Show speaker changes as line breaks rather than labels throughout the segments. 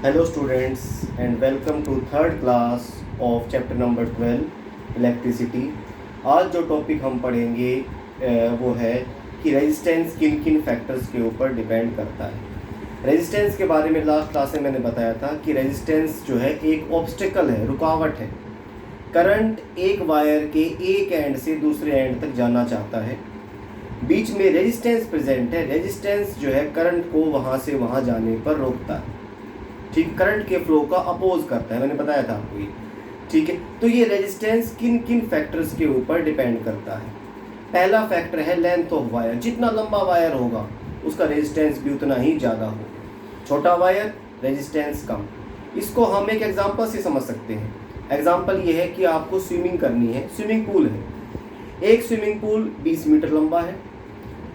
Hello students and welcome to third class of chapter number 12 electricity. आज जो topic हम पढ़ेंगे वो है कि रेजिस्टेंस किन किन फैक्टर्स के ऊपर डिपेंड करता है। रेजिस्टेंस के बारे में लास्ट क्लास में मैंने बताया था कि रेजिस्टेंस जो है एक ऑब्स्टेकल है, रुकावट है। करंट एक वायर के एक एंड से दूसरे एंड तक जाना चाहता है, बीच में रेजिस्टेंस प्रेजेंट है। रेजिस्टेंस जो है करंट को वहाँ से वहाँ जाने पर रोकता है, ठीक, करंट के फ्लो का अपोज करता है, मैंने बताया था आपको ये, ठीक है। तो ये रेजिस्टेंस किन किन फैक्टर्स के ऊपर डिपेंड करता है। पहला फैक्टर है लेंथ ऑफ वायर, जितना लंबा वायर होगा उसका रेजिस्टेंस भी उतना ही ज़्यादा होगा। छोटा वायर रेजिस्टेंस कम। इसको हम एक एग्जांपल से समझ सकते हैं। एग्जांपल ये है कि आपको स्विमिंग करनी है, स्विमिंग पूल है। एक स्विमिंग पूल 20 मीटर लंबा है,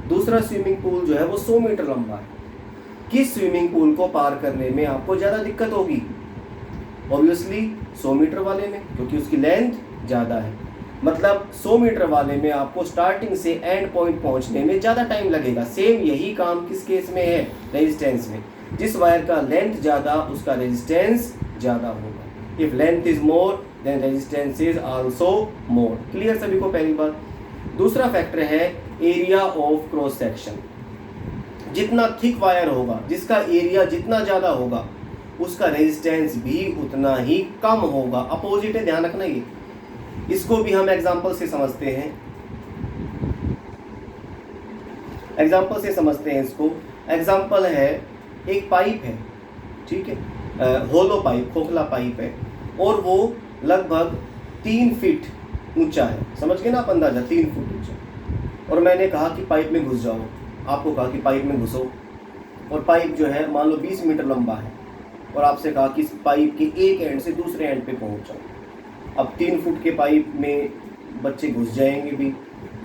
दूसरा स्विमिंग पूल जो है वो 100 मीटर लंबा है। किस स्विमिंग पूल को पार करने में आपको ज़्यादा दिक्कत होगी? ऑब्वियसली 100 मीटर वाले में, क्योंकि उसकी लेंथ ज़्यादा है। मतलब 100 मीटर वाले में आपको स्टार्टिंग से एंड पॉइंट पहुंचने में ज़्यादा टाइम लगेगा। सेम यही काम किस केस में है? रेजिस्टेंस में। जिस वायर का लेंथ ज़्यादा उसका रेजिस्टेंस ज़्यादा होगा। If length is more then resistance is also more. Clear सभी को? पहली बात। दूसरा फैक्टर है एरिया ऑफ क्रॉस सेक्शन। जितना थिक वायर होगा, जिसका एरिया जितना ज़्यादा होगा, उसका रेजिस्टेंस भी उतना ही कम होगा। अपोजिट है, ध्यान रखना ये। इसको भी हम एग्जांपल से समझते हैं। एग्जांपल से समझते हैं इसको। एग्जांपल है, एक पाइप है, ठीक है, होलो पाइप, खोखला पाइप है, और वो लगभग 3 फीट ऊंचा है। समझ गए ना आप अंदाजा? 3 फुट ऊंचा। और मैंने कहा कि पाइप में घुस जाओ, आपको कहा कि पाइप में घुसो, और पाइप जो है मान लो 20 मीटर लंबा है, और आपसे कहा कि इस पाइप के एक एंड से दूसरे एंड पे पहुंच जाओ। अब 3 फुट के पाइप में बच्चे घुस जाएंगे भी,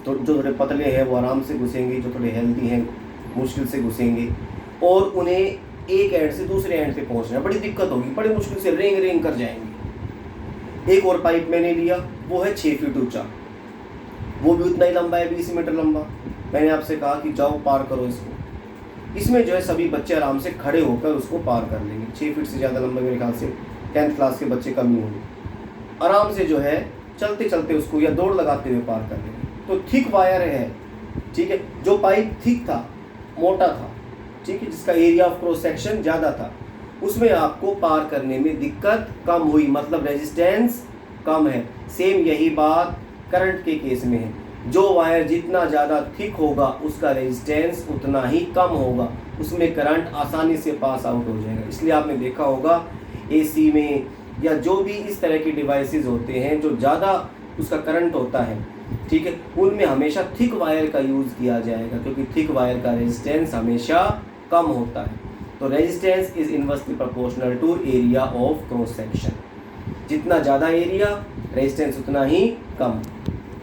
तो जो थोड़े पतले हैं वो आराम से घुसेंगे, जो थोड़े हेल्दी हैं मुश्किल से घुसेंगे, और उन्हें एक एंड से दूसरे एंड पे पहुंचना बड़ी दिक्कत होगी, बड़ी मुश्किल से रेंग रेंग कर जाएंगे। एक और पाइप मैंने लिया, वो है 6 फीट ऊँचा, वो भी उतना ही लंबा है, 20 मीटर लंबा। मैंने आपसे कहा कि जाओ पार करो इसको। इसमें जो है सभी बच्चे आराम से खड़े होकर उसको पार कर लेंगे। 6 फीट से ज़्यादा लंबा मेरे ख्याल से 10th क्लास के बच्चे कम ही होंगे। आराम से जो है चलते चलते उसको या दौड़ लगाते हुए पार कर लेंगे। तो थिक वायर है, ठीक है। जो पाइप थिक था, मोटा था, ठीक है, जिसका एरिया ऑफ क्रॉस सेक्शन ज़्यादा था, उसमें आपको पार करने में दिक्कत कम हुई, मतलब रेजिस्टेंस कम है। सेम यही बात करंट के केस में है। जो वायर जितना ज़्यादा थिक होगा उसका रेजिस्टेंस उतना ही कम होगा, उसमें करंट आसानी से पास आउट हो जाएगा। इसलिए आपने देखा होगा एसी में या जो भी इस तरह के डिवाइसेस होते हैं जो ज़्यादा उसका करंट होता है, ठीक है, उनमें हमेशा थिक वायर का यूज़ किया जाएगा, क्योंकि थिक वायर का रेजिस्टेंस हमेशा कम होता है। तो resistance is inversely proportional to area of cross section. जितना ज़्यादा एरिया, रेजिस्टेंस उतना ही कम।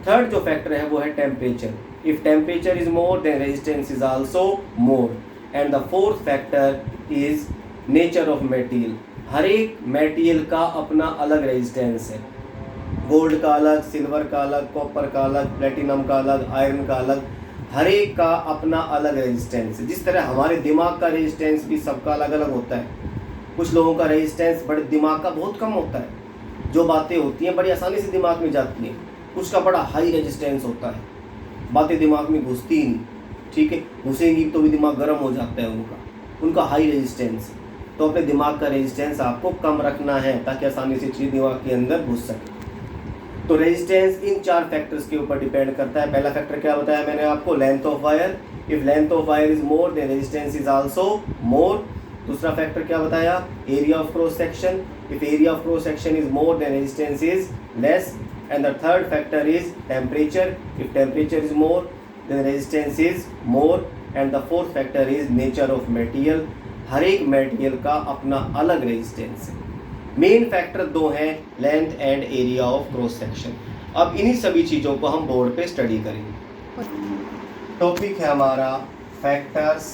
थर्ड जो फैक्टर है वो है temperature. If temperature is more then resistance is also more. And the fourth factor is nature of material. हर एक material का अपना अलग रेजिस्टेंस है। गोल्ड का अलग, सिल्वर का अलग, कॉपर का अलग, प्लेटिनम का अलग, आयरन का अलग, हर एक का अपना अलग रेजिस्टेंस है। जिस तरह हमारे दिमाग का रेजिस्टेंस भी सबका अलग अलग होता है। कुछ लोगों का रेजिस्टेंस बड़े दिमाग का बहुत कम होता है, जो बातें होती हैं बड़ी आसानी से दिमाग में जाती हैं। कुछ का बड़ा हाई रेजिस्टेंस होता है, बातें दिमाग में घुसती ही नहीं, ठीक है, घुसेंगी तो भी दिमाग गर्म हो जाता है उनका हाई रेजिस्टेंस। तो अपने दिमाग का रेजिस्टेंस आपको कम रखना है ताकि आसानी से चीज़ दिमाग के अंदर घुस सके। तो रेजिस्टेंस इन 4 फैक्टर्स के ऊपर डिपेंड करता है। पहला फैक्टर क्या बताया मैंने आपको? Length of wire. If length of wire is more then resistance is also मोर। दूसरा फैक्टर क्या बताया? Area of cross section. If area of cross section is more then resistance is less. And the third factor is temperature. If temperature is more, then resistance is more. And the fourth factor is nature of material. हर एक material का अपना अलग resistance है। Main factor 2 हैं, length and area of cross section. अब इन्हीं सभी चीज़ों को हम बोर्ड पे स्टडी करेंगे। टॉपिक है हमारा factors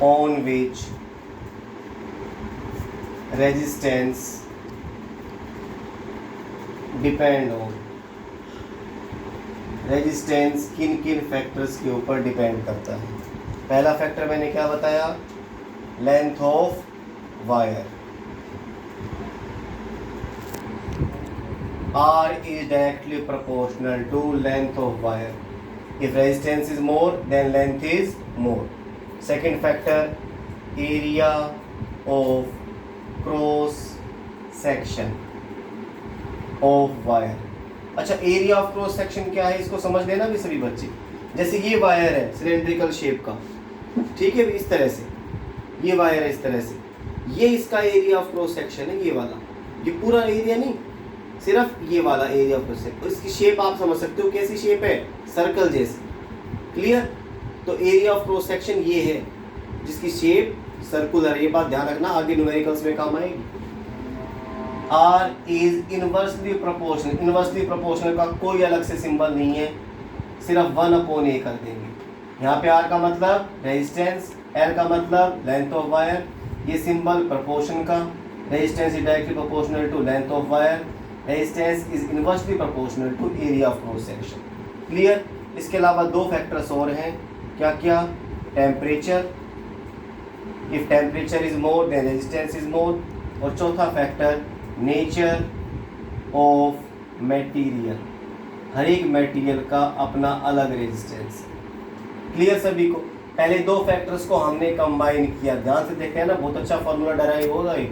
on which resistance depend on. Resistance किन किन फैक्टर्स के ऊपर डिपेंड करता है। पहला फैक्टर मैंने क्या बताया? length of wire. R is directly proportional to length of wire. If resistance is more, then length is more. Second factor, area of cross section of wire. अच्छा, एरिया ऑफ क्रॉस सेक्शन क्या है, इसको समझ लेना भी सभी बच्चे। जैसे ये वायर है सिलेंड्रिकल शेप का, ठीक है, इस तरह से ये वायर है, इस तरह से, ये इसका एरिया ऑफ क्रॉस सेक्शन है, ये वाला, ये पूरा एरिया नहीं, सिर्फ ये वाला एरिया ऑफ क्रॉस सेक्शन। इसकी शेप आप समझ सकते हो कैसी शेप है, सर्कल जैसी। क्लियर? तो एरिया ऑफ क्रॉस सेक्शन ये है जिसकी शेप सर्कुलर। ये बात ध्यान रखना, आगे न्यूमेरिकल्स में काम आएगी। R is inversely proportional. Inversely proportional का कोई अलग से सिंबल नहीं है, सिर्फ 1/a कर देंगे। यहाँ पे R का मतलब रेजिस्टेंस, L का मतलब लेंथ ऑफ वायर, ये सिंबल प्रोपोर्शन का, resistance is directly proportional to length of wire, resistance is inversely proportional to area of cross section. Clear? इसके अलावा दो फैक्टर्स और हैं, क्या क्या? Temperature, if temperature is more then resistance is more, और चौथा फैक्टर नेचर ऑफ मटेरियल। हर एक मटेरियल का अपना अलग रेजिस्टेंस। क्लियर सभी को? पहले दो फैक्टर्स को हमने कंबाइन किया, ध्यान से देखें ना, बहुत अच्छा फॉर्मूला डराइव होगा ये।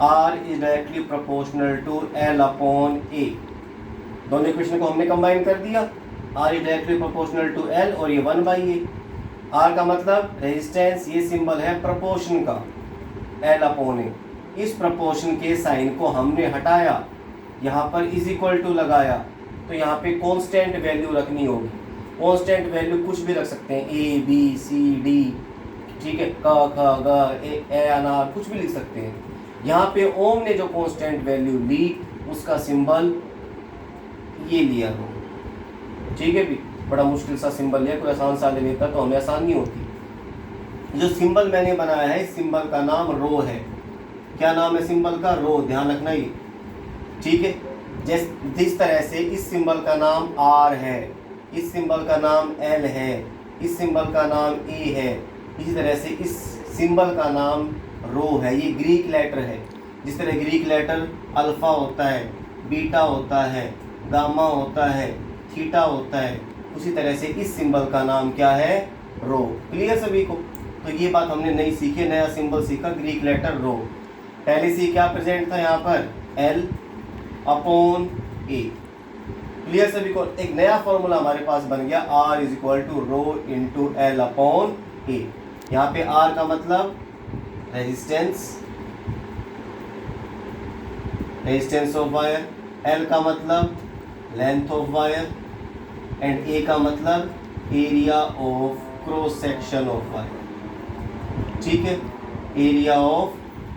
R is directly proportional to L/A। दोनों इक्वेशन को हमने कंबाइन कर दिया, R is directly proportional to L और ये 1/A। R का मतलब रेजिस्टेंस, ये सिंबल है प्रोपोर्शन का, L/A। इस प्रोपोर्शन के साइन को हमने हटाया, यहाँ पर इज इक्वल टू लगाया, तो यहाँ पे कांस्टेंट वैल्यू रखनी होगी। कांस्टेंट वैल्यू कुछ भी रख सकते हैं, A B C D, ठीक है, क ख ग ए अनार, कुछ भी लिख सकते हैं। यहाँ पे ओम ने जो कांस्टेंट वैल्यू ली उसका सिंबल ये लिया हो, ठीक है भी। बड़ा मुश्किल सा सिंबल लिया, कोई आसान सा ले लेता तो हमें आसानी होती। जो सिंबल मैंने बनाया है, इस सिंबल का नाम रो है। क्या नाम है सिंबल का? रो। ध्यान रखना ये, ठीक है। जिस तरह से इस सिंबल का नाम R है, इस सिंबल का नाम L है, इस सिंबल का नाम A है, इसी तरह से इस सिंबल का नाम रो है। ये ग्रीक लेटर है। जिस तरह ग्रीक लेटर अल्फा होता है, बीटा होता है, गामा होता है, थीटा होता है, उसी तरह से इस सिंबल का नाम क्या है? रो। क्लियर सभी को? तो ये बात हमने नहीं सीखी, नया सिंबल सीखा, ग्रीक लेटर रो। पहले से क्या प्रेजेंट था यहाँ पर? L/A। क्लियर सभी को? एक नया फॉर्मूला हमारे पास बन गया, R is equal to rho into L/A। यहाँ पे R का मतलब resistance, resistance of wire, L का मतलब length of wire, and A का मतलब area of cross section of wire, ठीक है, area of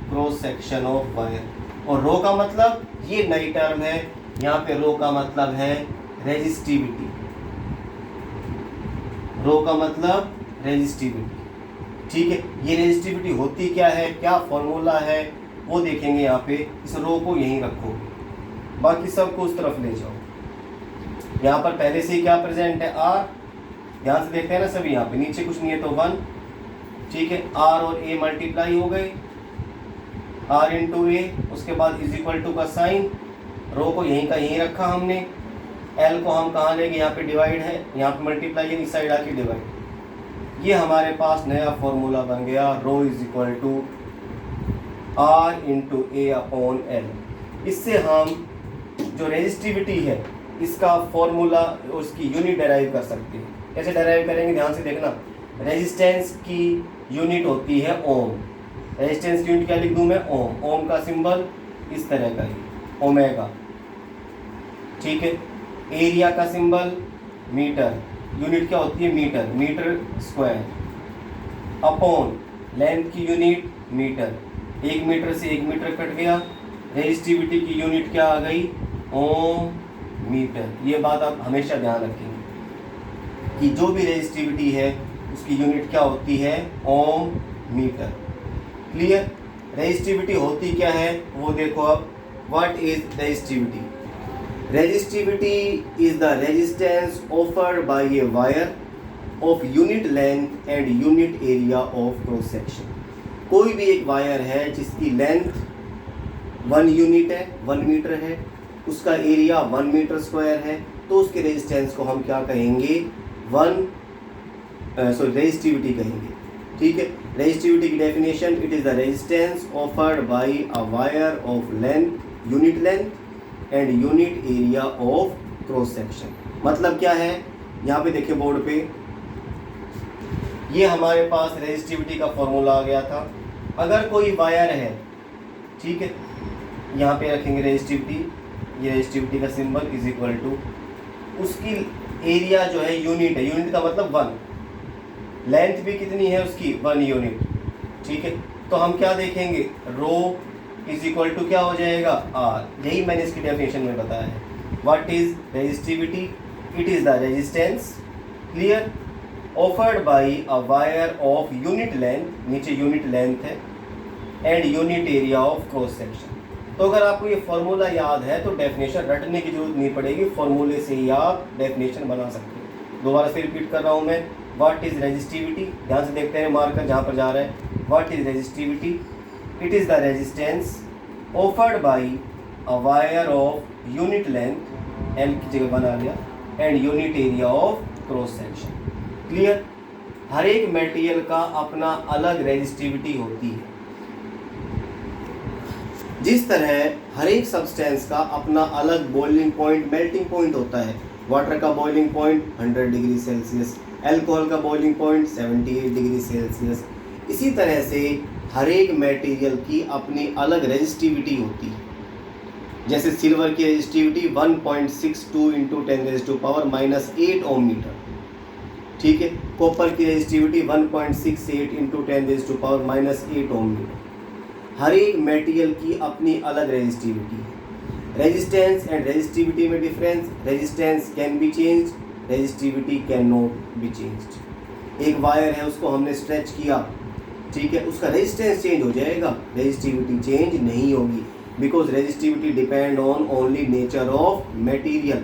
cross section of wire. और रो का मतलब, ये नई टर्म है, यहाँ पे रो का मतलब है रेजिस्टिविटी। रो का मतलब रेजिस्टिविटी, ठीक है। ये रेजिस्टिविटी होती क्या है, क्या फॉर्मूला है, वो देखेंगे यहाँ पे। इस रो को यहीं रखो, बाकी सबको उस तरफ ले जाओ। यहाँ पर पहले से ही क्या प्रेजेंट है? R। ध्यान से देखते हैं ना सभी, यहाँ पे नीचे कुछ नहीं है तो 1, ठीक है। R और A मल्टीप्लाई हो गए, R इंटू A, उसके बाद इज इक्वल टू का साइन, रो को यहीं का यहीं रखा हमने। L को हम कहाँ लेंगे? यहाँ पे डिवाइड है, यहाँ पे मल्टीप्लाई है, इस साइड आके डिवाइड। ये हमारे पास नया फॉर्मूला बन गया, rho is equal to R into A/L। इससे हम जो रेजिस्टिविटी है इसका फॉर्मूला, उसकी यूनिट डेराइव कर सकते हैं। कैसे डेराइव करेंगे? ध्यान से देखना। रेजिस्टेंस की यूनिट होती है ओम। रेजिस्टेंस की यूनिट क्या लिख दूं मैं? ओम। ओम का सिंबल इस तरह का है, ओमेगा, ठीक है। एरिया का सिंबल मीटर, यूनिट क्या होती है? Metre, metre square. Upon length की यूनिट मीटर, 1 मीटर से 1 मीटर कट गया। रेजिस्टिविटी की यूनिट क्या आ गई? Ohm metre. ये बात आप हमेशा ध्यान रखेंगे कि जो भी रेजिस्टिविटी है उसकी यूनिट क्या होती है? ओम मीटर। क्लियर? रेजिस्टिविटी होती क्या है वो देखो अब। What is resistivity? Resistivity is the resistance offered bye a wire of unit length and unit area of cross section. कोई भी एक वायर है जिसकी लेंथ 1 यूनिट है, 1 मीटर है, उसका एरिया 1 मीटर स्क्वायर है, तो उसके रेजिस्टेंस को हम क्या कहेंगे, रेजिस्टिविटी कहेंगे। ठीक है, रेजिस्टिविटी की definition, it is the resistance offered by a wire of length, unit length and unit area of cross section. मतलब क्या है, यहाँ पे देखिए बोर्ड पे, ये हमारे पास रेजिस्टिविटी का फॉर्मूला आ गया था। अगर कोई वायर है, ठीक है, यहाँ पे रखेंगे रेजिस्टिविटी, ये रेजिस्टिविटी का सिंबल इज इक्वल टू, उसकी एरिया जो है यूनिट है, यूनिट का मतलब 1, लेंथ भी कितनी है उसकी 1 यूनिट। ठीक है, तो हम क्या देखेंगे, रो इज इक्वल टू क्या हो जाएगा, आर। यही मैंने इसकी डेफिनेशन में बताया है। What is resistivity, it is the resistance, clear, offered by a wire of unit length, नीचे यूनिट लेंथ है, and unit area of cross section. तो अगर आपको ये फॉर्मूला याद है तो डेफिनेशन रटने की जरूरत नहीं पड़ेगी, फॉर्मूले से ही आप डेफिनेशन बना सकते हैं। दोबारा से रिपीट कर रहा हूँ मैं, व्हाट इज रेजिस्टिविटी, ध्यान से देखते हैं मार्कर जहाँ पर जा रहा है। What is resistivity, it is the resistance offered by a wire of unit length, L की जगह बना लिया, and unit area of cross section. Clear, हर एक मटेरियल का अपना अलग रेजिस्टिविटी होती है। जिस तरह हर एक सब्सटेंस का अपना अलग बॉइलिंग पॉइंट, मेल्टिंग पॉइंट होता है। वाटर का boiling point 100 degree Celsius, alcohol का बॉइलिंग पॉइंट 78 डिग्री सेल्सियस। इसी तरह से हर एक मटेरियल की अपनी अलग रेजिस्टिविटी होती है। जैसे सिल्वर की रेजिस्टिविटी 1.62 इंटू 10⁻⁻8 ओम मीटर। ठीक है, कॉपर की रेजिस्टिविटी 1.68 इंटू 10⁻⁻8 ओम मीटर। हर एक मटेरियल की अपनी अलग रेजिस्टिविटी है। रेजिस्टेंस एंड रेजिस्टिविटी में difference, resistance can be changed, resistivity can not be changed. एक वायर है, उसको हमने स्ट्रेच किया, ठीक है, उसका रेजिस्टेंस चेंज हो जाएगा, रेजिस्टिविटी चेंज नहीं होगी, because resistivity depend on only nature of material.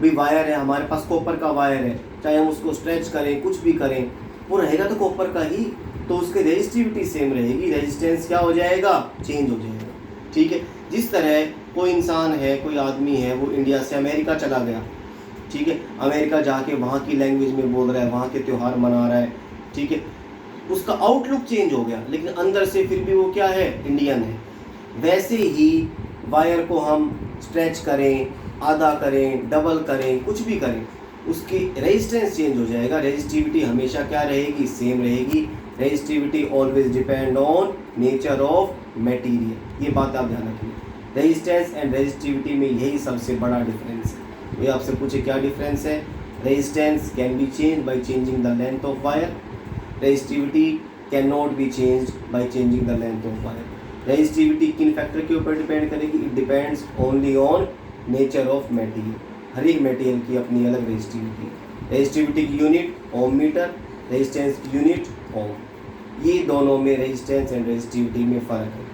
भी वायर है हमारे पास, कॉपर का वायर है, चाहे हम उसको स्ट्रेच करें, कुछ भी करें, वो रहेगा तो कॉपर का ही, तो उसकी रेजिस्टिविटी सेम रहेगी, रेजिस्टेंस क्या हो जाएगा, चेंज हो जाएगा। ठीक है, जिस तरह कोई इंसान है, कोई आदमी है, वो इंडिया से अमेरिका चला गया, ठीक है, अमेरिका जाके वहाँ की लैंग्वेज में बोल रहा है, वहाँ के त्यौहार मना रहा है, ठीक है, उसका आउटलुक चेंज हो गया, लेकिन अंदर से फिर भी वो क्या है, इंडियन है। वैसे ही वायर को हम स्ट्रेच करें, आधा करें, डबल करें, कुछ भी करें, उसकी रेजिस्टेंस चेंज हो जाएगा, रेजिस्टिविटी हमेशा क्या रहेगी, सेम रहेगी। Resistivity always depend on nature of material, ये बात आप ध्यान रखिए। रेजिस्टेंस एंड रेजिस्टिविटी में यही सबसे बड़ा डिफरेंस है। ये आपसे पूछे क्या डिफरेंस है, resistance can be change by changing the length of wire, resistivity can not be changed by changing the length of wire. Resistivity किन फैक्टर के ऊपर डिपेंड करेगी, it depends only on nature of material. हर एक material की अपनी अलग resistivity. Resistivity की यूनिट ओम मीटर, रेजिस्टेंस की यूनिट ओम। ये दोनों में रेजिस्टेंस एंड रेजिस्टिविटी में फ़र्क है।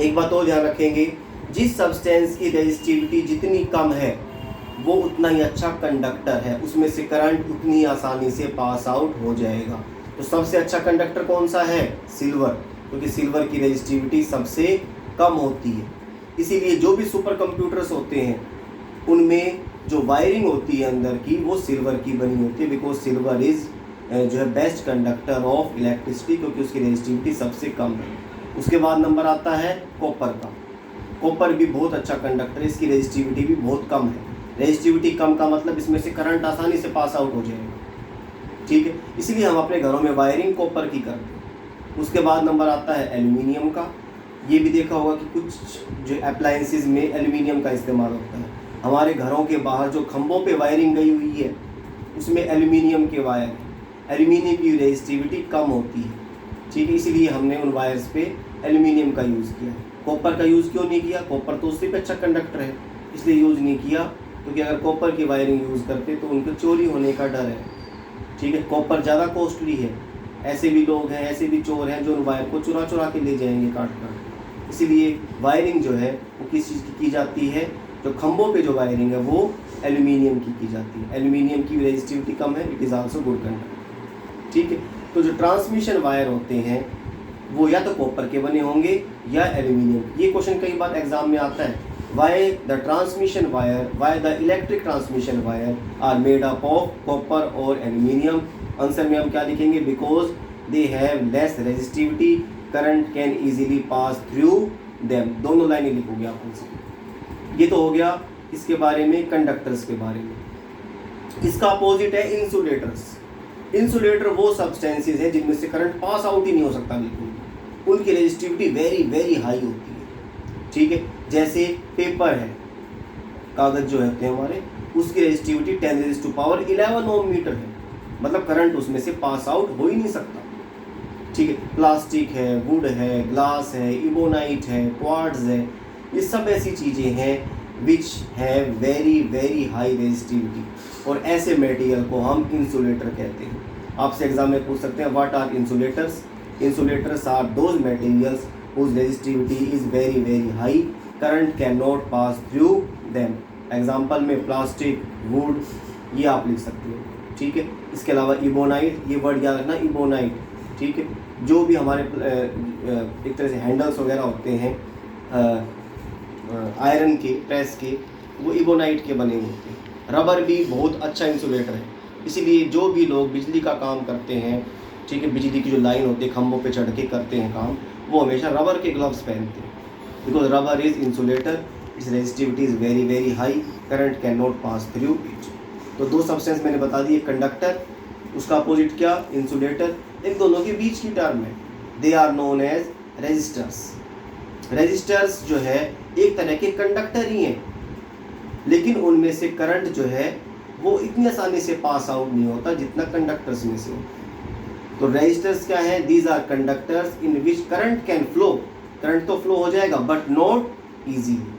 एक बात और ध्यान रखेंगे, जिस सब्सटेंस की रेजिस्टिविटी जितनी कम है वो उतना ही अच्छा कंडक्टर है, उसमें से करंट उतनी आसानी से पास आउट हो जाएगा। तो सबसे अच्छा कंडक्टर कौन सा है, सिल्वर, क्योंकि सिल्वर की रेजिस्टिविटी सबसे कम होती है। इसीलिए जो भी सुपर कंप्यूटर्स होते हैं उनमें जो वायरिंग होती है अंदर की, वो सिल्वर की बनी होती है, बिकॉज सिल्वर इज़ जो है बेस्ट कंडक्टर ऑफ इलेक्ट्रिसिटी, क्योंकि उसकी रेजिस्टिविटी सबसे कम है। उसके बाद नंबर आता है कॉपर का। कॉपर भी बहुत अच्छा कंडक्टर है, इसकी रेजिस्टिविटी भी बहुत कम है। रेजिस्टिविटी कम का मतलब इसमें से करंट आसानी से पास आउट हो जाएगा, ठीक है, इसलिए हम अपने घरों में वायरिंग कॉपर की करते हैं। उसके बाद नंबर आता है एल्यूमिनियम का। ये भी देखा होगा कि कुछ जो अप्लायंसेस में एल्यूमिनियम का इस्तेमाल होता है। हमारे घरों के बाहर जो खंभों पे वायरिंग गई हुई है उसमें एल्यूमिनियम के वायर है। एल्यूमिनियम की रेजिस्टिविटी कम होती है, ठीक है, इसीलिए हमने उन वायर्स पे एल्यूमिनियम का यूज़ किया। कॉपर का यूज़ क्यों नहीं किया, कॉपर तो उससे भी अच्छा कंडक्टर है, इसलिए यूज़ नहीं किया, क्योंकि अगर कॉपर की वायरिंग यूज़ करते तो उनको चोरी होने का डर है, ठीक है। कॉपर ज़्यादा कॉस्टली है, ऐसे भी लोग हैं, ऐसे भी चोर हैं जो उन वायर को चुरा के ले जाएंगे काट कर। इसीलिए वायरिंग जो है वो किस चीज़ की जाती है, जो खंभों पे जो वायरिंग है वो एल्यूमिनियम की जाती है। एल्यूमिनियम की रेजिस्टिविटी कम है, it is also good conductor. ठीक है, तो जो ट्रांसमिशन वायर होते हैं वो या तो कॉपर के बने होंगे या एल्यूमिनियम। ये क्वेश्चन कई बार एग्जाम में आता है, why the transmission wire, why the electric transmission wire are made up of copper और एल्यूमिनियम। आंसर में हम क्या लिखेंगे, because they have less resistivity, current can easily pass through them. दोनों लाइनें लिखोगे आप उनसे। ये तो हो गया इसके बारे में, कंडक्टर्स के बारे में। इसका अपोजिट है इंसुलेटर्स। इंसुलेटर वो सब्सटेंसेस हैं जिनमें से करंट पास आउट ही नहीं हो सकता बिल्कुल, उनकी रेजिस्टिविटी वेरी वेरी हाई होती है। ठीक है, जैसे पेपर है, कागज जो होते हैं हमारे, उसकी रेजिस्टिविटी 10⁻11 ओम मीटर है, मतलब करंट उसमें से पास आउट हो ही नहीं सकता। ठीक है, प्लास्टिक है, वुड है, ग्लास है, इबोनाइट है, क्वार्ट्ज है, ये सब ऐसी चीज़ें हैं which have very very high resistivity, और ऐसे मटेरियल को हम इंसुलेटर कहते हैं। आपसे एग्जाम में पूछ सकते हैं what are insulators. Insulators are those materials whose resistivity is very very high, current can not pass through them. Example में प्लास्टिक, वुड, ये आप लिख सकते हो। ठीक है, इसके अलावा इबोनाइट, ये वर्ड याद रखना, इबोनाइट। ठीक है, जो भी हमारे एक तरह से हैंडल्स वगैरह होते हैं आयरन के, प्रेस के, वो इबोनाइट के बने होते हैं। रबर भी बहुत अच्छा इंसुलेटर है, इसीलिए जो भी लोग बिजली का काम करते हैं, ठीक है, बिजली की जो लाइन होती है खंभों पे चढ़ के करते हैं काम, वो हमेशा रबर के ग्लव्स पहनते हैं, because rubber is insulator, it's resistivity is very very high, current can not pass through it. तो दो सब्सटेंस मैंने बता दिए, कंडक्टर, उसका अपोजिट क्या, इंसुलेटर। इन दोनों के बीच की टर्म है, they are known as resistors. Resistors जो है एक तरह के कंडक्टर ही हैं, लेकिन उनमें से करंट जो है वो इतनी आसानी से पास आउट नहीं होता जितना कंडक्टर्स में से होता। तो रेजिस्टर्स क्या है, these are conductors in which current can flow, current तो फ्लो हो जाएगा बट नॉट इजीली।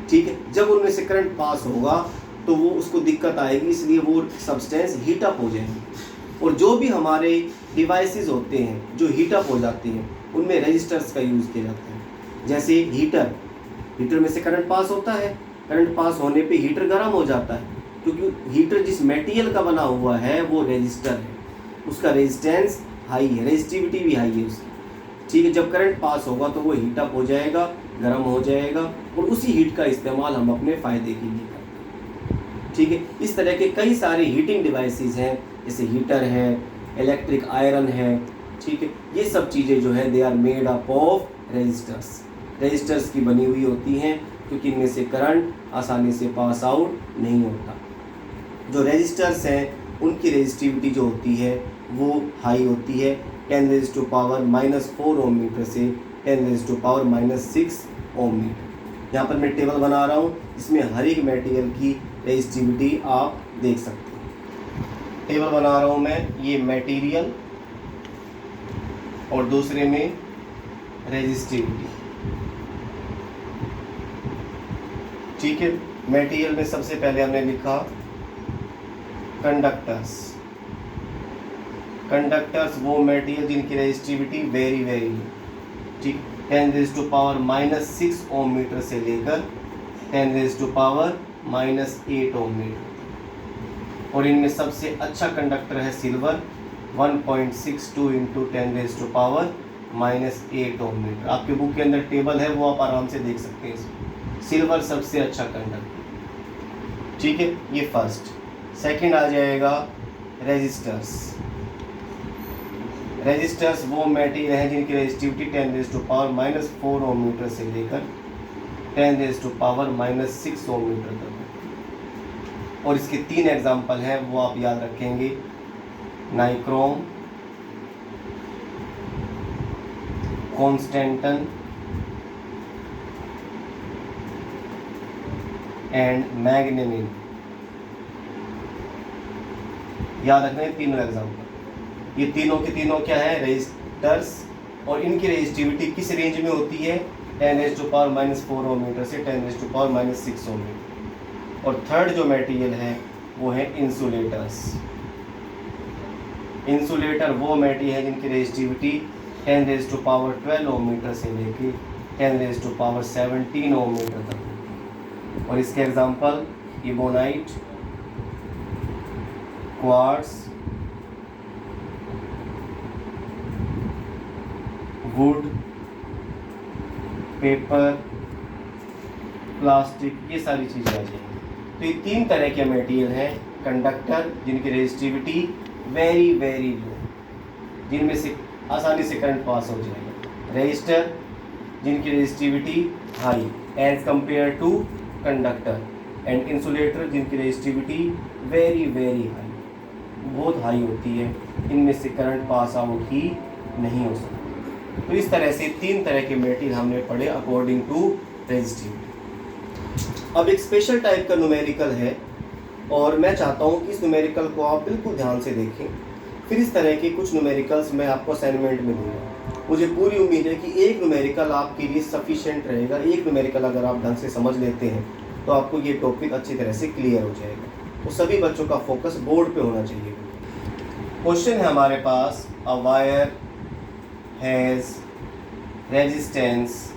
ठीक है, जब उनमें से करंट पास होगा तो वो उसको दिक्कत आएगी, इसलिए वो सब्सटेंस हीट अप हो जाएंगे। और जो भी हमारे डिवाइसेस होते हैं जो हीट अप हो जाते हैं, उनमें रेजिस्टर्स का यूज़ किया जाता है। जैसे हीटर, हीटर में से करंट पास होता है, करंट पास होने पे हीटर गर्म हो जाता है, क्योंकि हीटर जिस मटेरियल का बना हुआ है वो रेजिस्टर है, उसका रेजिस्टेंस हाई है, रेजिस्टिविटी भी हाई है उसकी। ठीक है, जब करंट पास होगा तो वो हीट अप हो जाएगा, गर्म हो जाएगा, और उसी हीट का इस्तेमाल हम अपने फ़ायदे के लिए करते हैं। ठीक है, इस तरह के कई सारे हीटिंग डिवाइसेस हैं, जैसे हीटर है, इलेक्ट्रिक आयरन है। ठीक है, ये सब चीज़ें जो है they are made up of resistors, resistors की बनी हुई होती हैं, क्योंकि इनमें से करंट आसानी से पास आउट नहीं होता। जो रेजिस्टर्स हैं उनकी रेजिस्टिविटी जो होती है वो हाई होती है, 10⁻⁻4 ओम मीटर से 10⁻⁻6 ओम मीटर। यहाँ पर मैं टेबल बना रहा हूँ, इसमें हर एक मटेरियल की रेजिस्टिविटी आप देख सकते हैं। टेबल बना रहा हूँ मैं, ये मटेरियल और दूसरे में रेजिस्टिविटी। ठीक है, मटेरियल में सबसे पहले हमने लिखा कंडक्टर्स। कंडक्टर्स वो मटेरियल जिनकी रेजिस्टिविटी वेरी वेरी, ठीक, 10⁻⁻6 ओम मीटर से लेकर 10⁻⁻8 ओम मीटर। और इनमें सबसे अच्छा कंडक्टर है सिल्वर, 1.62 इंटू 10⁻⁻8 ओम मीटर। आपके बुक के अंदर टेबल है, वो आप आराम से देख सकते हैं इसमें। सिल्वर सबसे अच्छा कंडक्टर। ठीक है, ये फर्स्ट। सेकंड आ जाएगा रेजिस्टर्स। रेजिस्टर्स वो मटेरियल हैं जिनकी रेजिस्टिविटी 10⁻⁻4 ओम मीटर से लेकर 10⁻⁻6 ओम मीटर तक है। और इसके 3 एग्जाम्पल हैं, वो आप याद रखेंगे, नाइक्रोम, कॉन्स्टेंटन एंड मैग्नेमिन। याद रखना है तीनों एग्जाम्पल। ये तीनों के तीनों क्या है, रेजिस्टर्स, और इनकी रेजिस्टिविटी किस रेंज में होती है, 10⁻⁻4 ओम मीटर से 10⁻⁻6 ओम मीटर। और थर्ड जो मटेरियल है वो है इंसुलेटर्स। इंसुलेटर वो मटेरियल है जिनकी रेजिस्टिविटी 10⁻12 ओम मीटर से लेकर 10⁻17 ओम मीटर तक। और इसके example ebonite, quartz, would, paper, plastic, ये सारी चीज़ें आ जाएंगी। तो ये 3 तरह के मटेरियल हैं कंडक्टर जिनकी रेजिस्टिविटी वेरी वेरी लो, जिनमें से आसानी से करंट पास हो जाएगा। रेजिस्टर जिनकी resistivity high as compared to conductor, and insulator जिनकी रेजिस्टिविटी वेरी वेरी हाई, बहुत हाई होती है, इनमें से करंट पास आउट ही नहीं हो सकता। तो इस तरह से 3 तरह के मटेरियल हमने पढ़े अकॉर्डिंग टू रेजिस्टिविटी। अब एक स्पेशल टाइप का न्यूमेरिकल है और मैं चाहता हूँ कि इस न्यूमेरिकल को आप बिल्कुल ध्यान से देखें। फिर इस तरह के कुछ न्यूमेरिकल्स मैं आपको असाइनमेंट में दूंगा। मुझे पूरी उम्मीद है कि एक न्यूमेरिकल आपके लिए सफिशिएंट रहेगा। एक न्यूमेरिकल अगर आप ढंग से समझ लेते हैं तो आपको ये टॉपिक अच्छी तरह से क्लियर हो जाएगा। तो सभी बच्चों का फोकस बोर्ड पे होना चाहिए। क्वेश्चन है हमारे पास, अ वायर हैज़ रेजिस्टेंस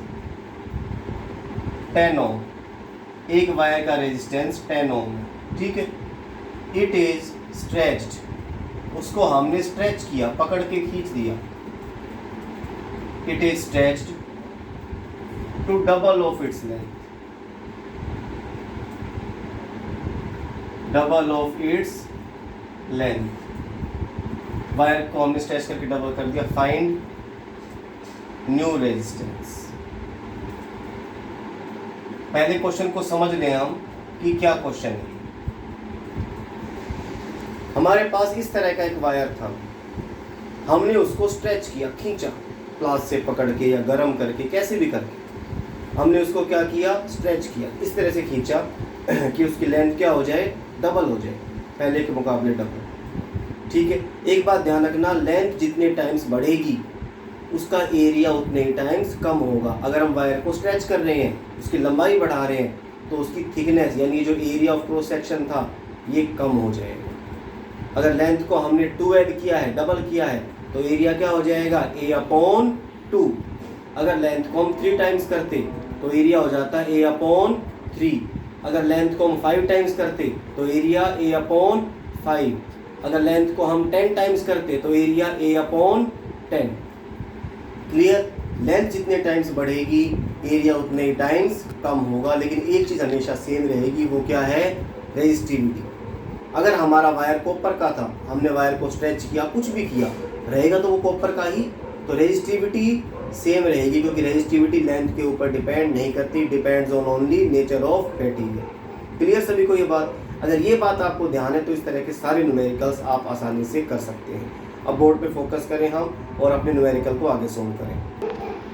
10 ओम। एक वायर का रेजिस्टेंस 10 ओम है, ठीक है। इट इज स्ट्रेच्ड, उसको हमने स्ट्रेच किया, पकड़ के खींच दिया। It is stretched to double of its length, double of its length. Wire को हमने स्ट्रेच करके डबल कर दिया। Find new resistance. पहले क्वेश्चन को समझ लें हम कि क्या क्वेश्चन है। हमारे पास इस तरह का एक वायर था, हमने उसको स्ट्रेच किया, खींचा, प्लास से पकड़ के या गरम करके, कैसे भी करके हमने उसको क्या किया, स्ट्रेच किया, इस तरह से खींचा कि उसकी लेंथ क्या हो जाए, डबल हो जाए, पहले के मुकाबले डबल, ठीक है। एक बात ध्यान रखना, लेंथ जितने टाइम्स बढ़ेगी उसका एरिया उतने ही टाइम्स कम होगा। अगर हम वायर को स्ट्रेच कर रहे हैं, उसकी लंबाई बढ़ा रहे हैं, तो उसकी थिकनेस यानी जो एरिया ऑफ क्रॉस सेक्शन था ये कम हो जाएगा। अगर लेंथ को हमने 2 ऐड किया है, डबल किया है, तो एरिया क्या हो जाएगा, A/2। अगर लेंथ को हम 3 टाइम्स करते तो एरिया हो जाता है A/3। अगर लेंथ को हम 5 टाइम्स करते तो एरिया A/5। अगर लेंथ को हम 10 टाइम्स करते तो एरिया A/10। क्लियर। लेंथ जितने टाइम्स बढ़ेगी एरिया उतने ही टाइम्स कम होगा, लेकिन एक चीज़ हमेशा सेम रहेगी, वो क्या है, रेजिस्टिविटी। अगर हमारा वायर कॉपर का था, हमने वायर को स्ट्रेच किया, कुछ भी किया, रहेगा तो वो कॉपर का ही, तो रेजिस्टिविटी सेम रहेगी, क्योंकि रेजिस्टिविटी लेंथ के ऊपर डिपेंड नहीं करती, depends on only nature of material. Clear सभी को ये बात। अगर ये बात आपको ध्यान है तो इस तरह के सारे न्यूमेरिकल्स आप आसानी से कर सकते हैं। अब बोर्ड पे फोकस करें हम और अपने न्यूमेरिकल को आगे सॉल्व करें।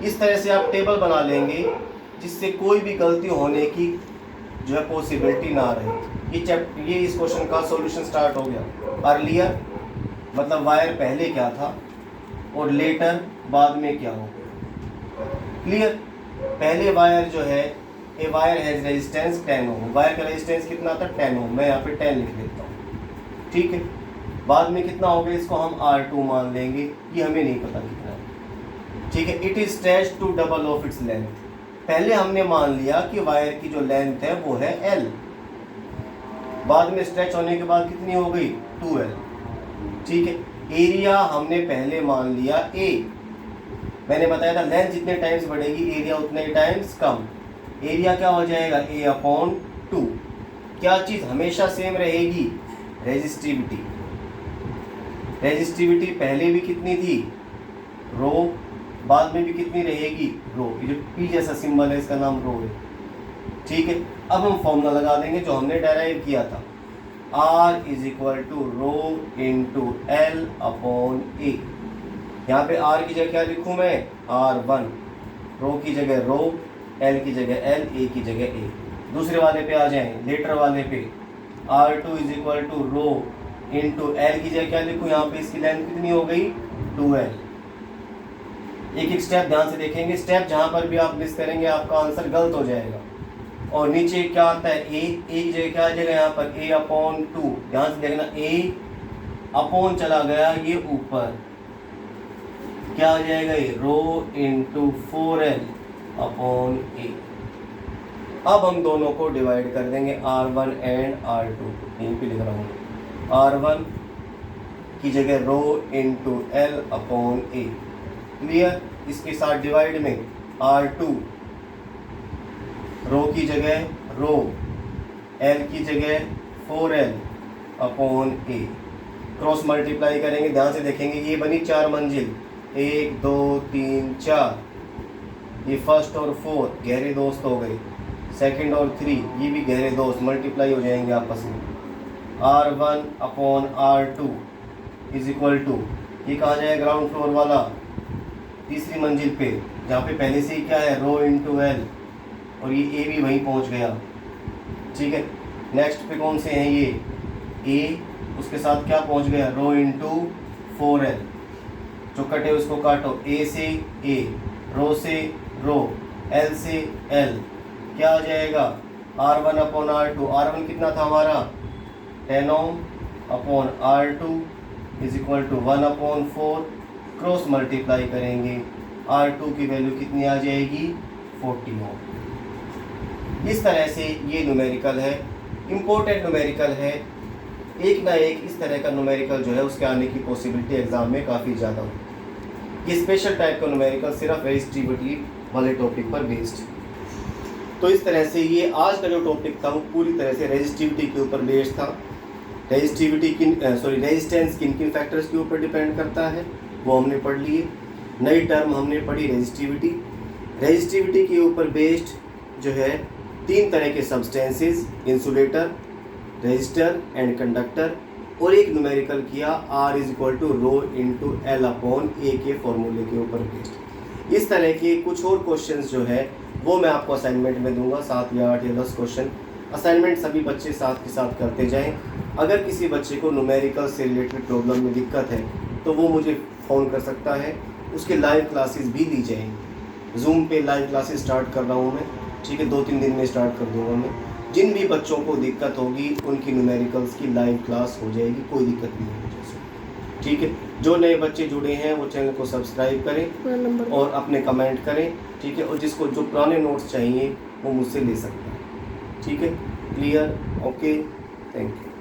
इस तरह से आप टेबल बना लेंगे जिससे कोई भी गलती होने की जो है पॉसिबिलिटी ना रहे। ये इस क्वेश्चन का सॉल्यूशन स्टार्ट हो गया। अर्लियर मतलब वायर पहले क्या था और लेटर बाद में क्या हो गया। क्लियर। पहले वायर जो है, a wire has resistance 10 ohm. Wire का रेजिस्टेंस कितना था, 10 ओम। मैं यहाँ पे 10 लिख देता हूँ, ठीक है। बाद में कितना हो गया, इसको हम R2 मान लेंगे, ये हमें नहीं पता कितना है, ठीक है। It is stretched to double of its length. पहले हमने मान लिया कि वायर की जो लेंथ है वो है L, बाद में स्ट्रेच होने के बाद कितनी हो गई, 2L, ठीक है। एरिया हमने पहले मान लिया A। मैंने बताया था लेंथ जितने टाइम्स बढ़ेगी एरिया उतने ही टाइम्स कम। एरिया क्या हो जाएगा, A/2। क्या चीज़ हमेशा सेम रहेगी, रेजिस्टिविटी। रेजिस्टिविटी पहले भी कितनी थी, रो, बाद में भी कितनी रहेगी, रो। ये जो P जैसा सिंबल है इसका नाम रो है, ठीक है। अब हम फॉर्मूला लगा देंगे जो हमने डेराइव किया था, R = रो इंटू L/A। यहाँ पे R की जगह क्या लिखूँ मैं, R1, रो की जगह रो, L की जगह L, A की जगह A। दूसरे वाले पे आ जाएं, लेटर वाले पे, R2 = रो इंटू L की जगह क्या लिखूँ, यहाँ पे इसकी लेंथ कितनी हो गई, 2L। एक एक स्टेप ध्यान से देखेंगे, स्टेप जहाँ पर भी आप मिस करेंगे आपका आंसर गलत हो जाएगा। और नीचे क्या आता है, A की जगह क्या आ जाएगा, यहाँ पर A/2। ध्यान से देखना, A/, चला गया ये ऊपर, क्या हो जाएगा, ये रो इंटू 4L/A। अब हम दोनों को डिवाइड कर देंगे R1 एंड R2, यहीं पे लिख रहा हूँ। R1 की जगह rho into L upon A, clear. इसके साथ डिवाइड में R2 रो की जगह रो, L की जगह 4L upon A, cross multiply करेंगे। ध्यान से देखेंगे, ये बनी 4 मंजिल, 1 2 3 4, ये फर्स्ट और फोर्थ गहरे दोस्त हो गए, सेकंड और 3 ये भी गहरे दोस्त, मल्टीप्लाई हो जाएंगे आपस में। R1 upon R2 is equal to, ये कहाँ जाएगा ग्राउंड फ्लोर वाला, तीसरी मंजिल पे, जहाँ पे पहले से ही क्या है रो इंटू L, और ये A भी वहीं पहुँच गया, ठीक है। नेक्स्ट पे कौन से हैं ये A, उसके साथ क्या पहुँच गया रो इंटू 4L, जो कटे उसको काटो, A से A, रो से रो, L से L, क्या आ जाएगा R1 अपॉन R2, R1 कितना था हमारा 10 ohm upon R2 is equal to 1 upon 4, cross multiply करेंगे, R2 की वैल्यू कितनी आ जाएगी 40 ओम। इस तरह से ये न्यूमेरिकल है, इम्पोर्टेंट न्यूमेरिकल है। एक ना एक इस तरह का न्यूमेरिकल जो है उसके आने की पॉसिबिलिटी एग्जाम में काफ़ी ज़्यादा होती है। ये स्पेशल टाइप का न्यूमेरिकल सिर्फ रेजिस्टिविटी वाले टॉपिक पर बेस्ड। तो इस तरह से ये आज का जो टॉपिक था वो पूरी तरह से रेजिस्टिविटी के ऊपर बेस्ड था। रेजिस्टेंस किन किन फैक्टर्स के ऊपर डिपेंड करता है वो हमने पढ़ लिए। नई टर्म हमने पढ़ी रेजिस्टिविटी। रेजिस्टिविटी के ऊपर बेस्ड जो है 3 तरह के substances, insulator, resistor and conductor, और एक न्यूमेरिकल किया R is equal to rho into L upon A के फॉर्मूले के ऊपर बेस्ड। इस तरह के कुछ और क्वेश्चंस जो है वो मैं आपको असाइनमेंट में दूंगा, 7 या 8 या 10 क्वेश्चन। असाइनमेंट सभी बच्चे साथ के साथ करते जाएं। अगर किसी बच्चे को न्यूमेरिकल से रिलेटेड प्रॉब्लम में दिक्कत है तो वो मुझे फ़ोन कर सकता है, उसके लाइव क्लासेस भी दी जाएंगी। जूम पे लाइव क्लासेस स्टार्ट कर रहा हूँ मैं, ठीक है, 2-3 दिन में स्टार्ट कर दूँगा मैं। जिन भी बच्चों को दिक्कत होगी उनकी न्यूमेरिकल्स की लाइव क्लास हो जाएगी, कोई दिक्कत नहीं है मुझे, ठीक है। जो नए बच्चे जुड़े हैं वो चैनल को सब्सक्राइब करें और अपने कमेंट करें, ठीक है। और जिसको जो पुराने नोट्स चाहिए वो मुझसे ले सकता है, ठीक है। Clear, okay, thank you.